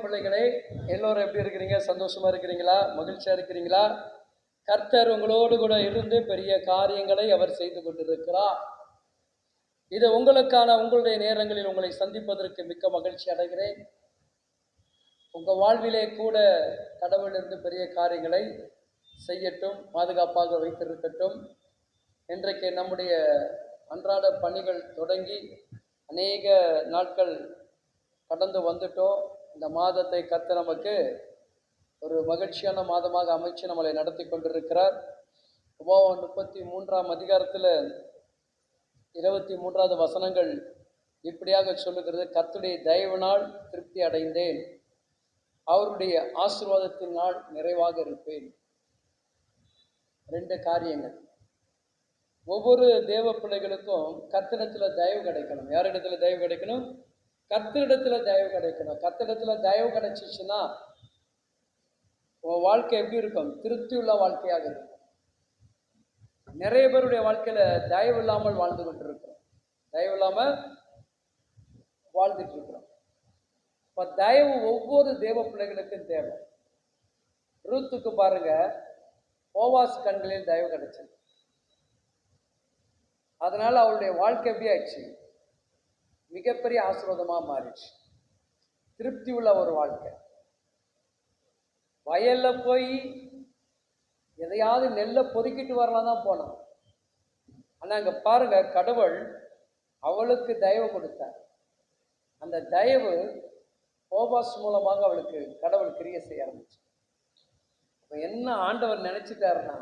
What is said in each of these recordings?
பிள்ளைகளே, எல்லோரும் எப்படி இருக்கிறீங்க? சந்தோஷமா இருக்கிறீங்களா? மகிழ்ச்சியா இருக்கிறீங்களா? கர்த்தர் உங்களோடு கூட இருந்து பெரிய காரியங்களை அவர் செய்து கொண்டிருக்கிறார். இது உங்களுக்கான உங்களுடைய நேரங்களில் உங்களை சந்திப்பதற்கு மிக்க மகிழ்ச்சி அடைகிறேன். உங்கள் வாழ்விலே கூட கடவுள் இருந்து பெரிய காரியங்களை செய்யட்டும், பாதுகாப்பாக வைத்திருக்கட்டும். இன்றைக்கு நம்முடைய அன்றாட பணிகள் தொடங்கி அநேக நாட்கள் கடந்து வந்துட்டோம். இந்த மாதத்தை கர்த்தர் நமக்கு ஒரு மகிழ்ச்சியான மாதமாக அமைச்சு நம்மளை நடத்தி கொண்டிருக்கிறார். உபாகமம் 33ஆம் அதிகாரத்தில் 23வது வசனங்கள் இப்படியாக சொல்லுகிறது: கர்த்தருடைய தயவினால் திருப்தி அடைந்தேன், அவருடைய ஆசீர்வாதத்தினால் நிறைவாக இருப்பேன். 2 காரியங்கள். ஒவ்வொரு தேவ பிள்ளைகளுக்கும் கர்த்தரிடத்தில் தயவு கிடைக்கணும். யாரிடத்துல தயவு கிடைக்கணும்? கர்த்தரிடத்துல தயவு கிடைக்கணும். கர்த்தரிடத்துல தயவு கிடைச்சிச்சுன்னா உன் வாழ்க்கை எப்படி இருக்கும்? திருப்தி உள்ள வாழ்க்கையாக இருக்கும். நிறைய பேருடைய வாழ்க்கையில தயவு இல்லாமல் வாழ்ந்து கொண்டிருக்கிறோம். தயவு இல்லாம வாழ்ந்துட்டு இருக்கிறோம். இப்ப தயவு ஒவ்வொரு தேவ பிள்ளைகளுக்கும் தேவை. ரூத்துக்கு பாருங்க, போவாஸ் கண்களில் தயவு கிடைச்சது. அதனால அவளுடைய வாழ்க்கை எப்படி ஆச்சு? மிகப்பெரிய ஆசீர்வாதமா மாறிடுச்சு. திருப்தி உள்ள ஒரு வாழ்க்கை. வயல்ல போய் எதையாவது நெல்லை பொறுக்கிட்டு வரலாம் தான் போனான். ஆனா அங்க பாருங்க, கடவுள் அவளுக்கு தயவு கொடுத்தார். அந்த தயவு போவாஸ் மூலமாக அவளுக்கு கடவுள் கிரியை செய்ய ஆரம்பிச்சு. இப்போ என்ன ஆண்டவர் நினைச்சிட்டாருன்னா,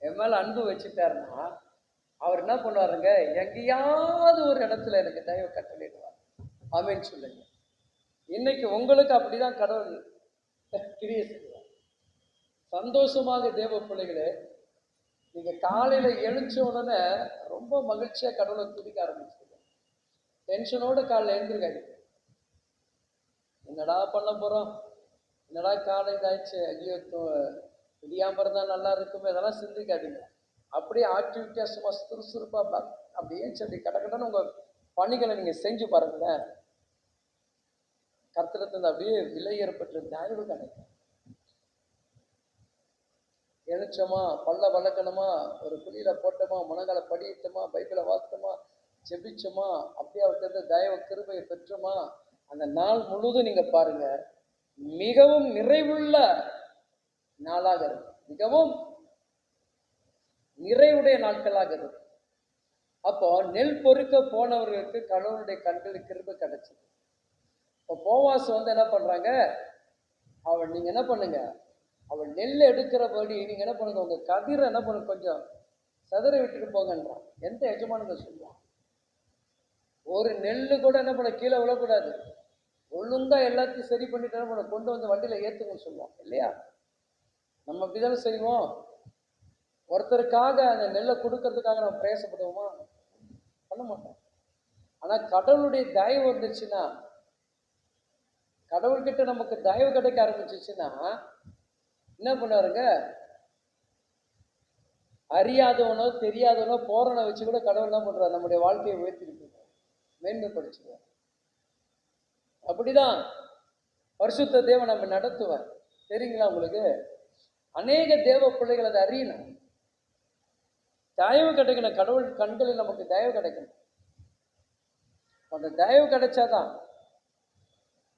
என் மேல அன்பு வச்சுட்டாருன்னா, அவர் என்ன பண்ணுவாருங்க, எங்கேயாவது ஒரு இடத்துல எனக்கு தயவு கட்டளையிடுவார். ஆமென் சொல்லுங்க. இன்னைக்கு உங்களுக்கு அப்படிதான் கடவுள் கிரியை செய்வார். சந்தோஷமாக தேவ பிள்ளைகளே, நீங்க காலையில எழுந்த உடனே ரொம்ப மகிழ்ச்சியா கடவுளை துதிக்க ஆரம்பிச்சிருங்க. டென்ஷனோட காலைல எழுந்திருக்காங்க. என்னடா பண்ண போறோம், என்னடா காலை இதாச்சு, ஐயோ விடியாம இருந்தா நல்லா இருக்குமே, இதெல்லாம் சிந்திக்காதீங்க. அப்படியே ஆக்டிவிட்டியா சும்மா சுறுசுறுப்பா அப்படியே சொல்லி கடக்கடன்னு உங்க பணிகளை நீங்க செஞ்சு பாருங்களேன். கர்த்தரிடத்துல அப்படியே விலை ஏற்பட்ட தயவு கிடைக்கும். எழுச்சோமா, பல்ல வளர்க்கணுமா, ஒரு குழியில போட்டோமா, முனங்களை படியிட்டோமா, பைபிளை வாசித்தோமா, ஜெபிச்சோமா, அப்படியே அவர்கிட்ட தயவு கிருபையை பெற்றோமா, அந்த நாள் முழுவதும் நீங்க பாருங்க, மிகவும் நிறைவுள்ள நாளாக இருக்கும். மிகவும் நிறைவுடைய நாட்களாக இருக்கும். அப்போ நெல் பொறுக்க போனவர்களுக்கு கடவுளுடைய கண்களுக்கு கிருபை கிடைச்சது. இப்போ போவாஸ் என்ன பண்றாங்க, அவள் நீங்க என்ன பண்ணுங்க, அவள் நெல் எடுக்கிறபடி நீங்க என்ன பண்ணுங்க, உங்க கதிரை என்ன பண்ணுங்க, கொஞ்சம் சதுர விட்டுட்டு போங்கன்றான். எந்த எஜமானுங்க சொல்லுவான்? ஒரு நெல்லு கூட என்ன பண்ண கீழே விழக்கூடாது. ஒழுங்கா எல்லாத்தையும் சரி பண்ணிட்டு என்ன பண்ண, கொண்டு வந்து வண்டியில ஏத்துங்கன்னு சொல்லுவான் இல்லையா? நம்ம அப்படிதானே செய்வோம். ஒருத்தருக்காக அந்த நெல்லை கொடுக்கறதுக்காக நம்ம பிரயாசப்படுவோமா? பண்ண மாட்டோம். ஆனா கடவுளுடைய தயவு வந்துச்சுன்னா, கடவுள்கிட்ட நமக்கு தயவு கிடைக்க ஆரம்பிச்சிச்சுன்னா என்ன பண்ணுவாருங்க, அறியாதவனோ தெரியாதவனோ போறனை வச்சு கூட கடவுள் என்ன பண்றாரு, நம்முடைய வாழ்க்கையை உயர்த்திருப்பார், மேன்மைப்படுத்துவார். அப்படிதான் பரிசுத்த தேவன் நம்ம நடத்துவார். தெரியுங்களா உங்களுக்கு? அநேக தேவ பிள்ளைகள் அதை அறியணும். தயவு கிடைக்கணும். கடவுள் கண்களில் நமக்கு தயவு கிடைக்கணும். அந்த தயவு கிடைச்சாதான்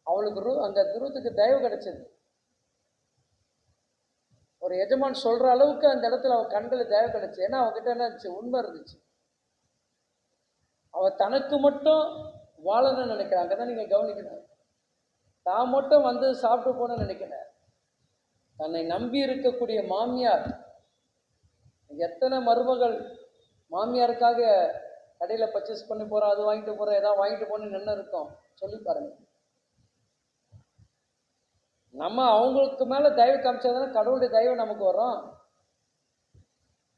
அவளுக்கு அந்த துருவத்துக்கு தயவு கிடைச்சது. ஒரு எஜமான் சொல்ற அளவுக்கு அந்த இடத்துல அவ கண்களை தயவு கிடைச்சு. ஏன்னா அவகிட்ட என்ன இருந்துச்சு? உண்மை இருந்துச்சு. அவ தனக்கு மட்டும் வாழணும்னு நினைக்கிறாங்க. அங்கதான் நீங்க கவனிக்கணும். தான் மட்டும் வந்து சாப்பிட்டு போன நினைக்கல. தன்னை நம்பி இருக்கக்கூடிய மாமியார், எத்தனை மருமகள் மாமியாருக்காக கடையில பர்ச்சேஸ் பண்ணி போறோம், அது வாங்கிட்டு போறோம், ஏதாவது வாங்கிட்டு போன்னு என்ன இருக்கும் சொல்லி பாருங்க. நம்ம அவங்களுக்கு மேல தயவு காமிச்சாதானே கடவுளுடைய தயவு நமக்கு வரும்.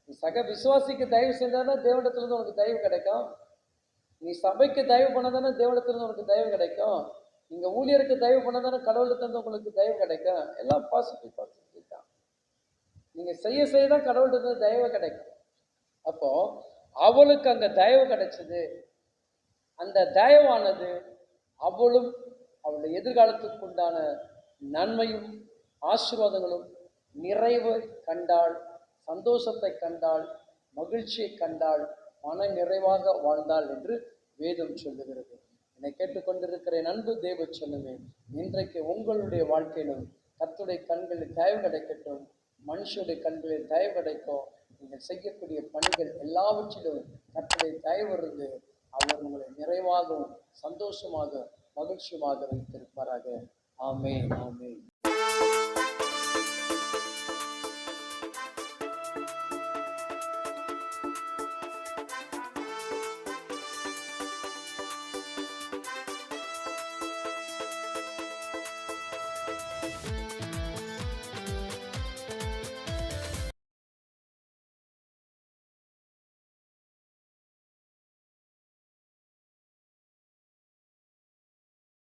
நீ சக விசுவாசிக்கு தயவு செஞ்சாதான் தேவனிடத்திலிருந்து உனக்கு தயவு கிடைக்கும். நீ சபைக்கு தயவு பண்ணதானே தேவனிடத்திலிருந்து உனக்கு தயவு கிடைக்கும். நீங்க ஊழியருக்கு தயவு பண்ணதானே கடவுளிடத்திலிருந்து உங்களுக்கு தயவு கிடைக்கும். எல்லாம் பாசிட்டிவ் தான். நீங்க செய்யதான் கடவுளிடத்துல தயவு கிடைக்கும். அப்போ அவளுக்கு அங்க தயவு கிடைச்சது. அந்த தயவானது அவளும் அவளுடைய எதிர்காலத்துக்கு உண்டான நன்மையும் ஆசீர்வாதங்களும் நிறைவு கண்டாள், சந்தோஷத்தை கண்டாள், மகிழ்ச்சியை கண்டாள், மன நிறைவாக வாழ்ந்தாள் என்று வேதம் சொல்லுகிறது. என்னை கேட்டுக்கொண்டிருக்கிற என் அன்பு தேவ சொன்னமே, இன்றைக்கு உங்களுடைய வாழ்க்கையிலும் கர்த்தருடைய கண்களில் தயவு கிடைக்கட்டும், மனுஷருடைய கண்களில் தயவு கிடைக்கும். நீங்கள் செய்யக்கூடிய பணிகள் எல்லாவற்றிலும் கர்த்தருடைய தயவு இருந்து அவர் உங்களை நிறைவாகவும் சந்தோஷமாக மகிழ்ச்சியுமாக வைத்திருப்பாராக. ஆமென், ஆமென்.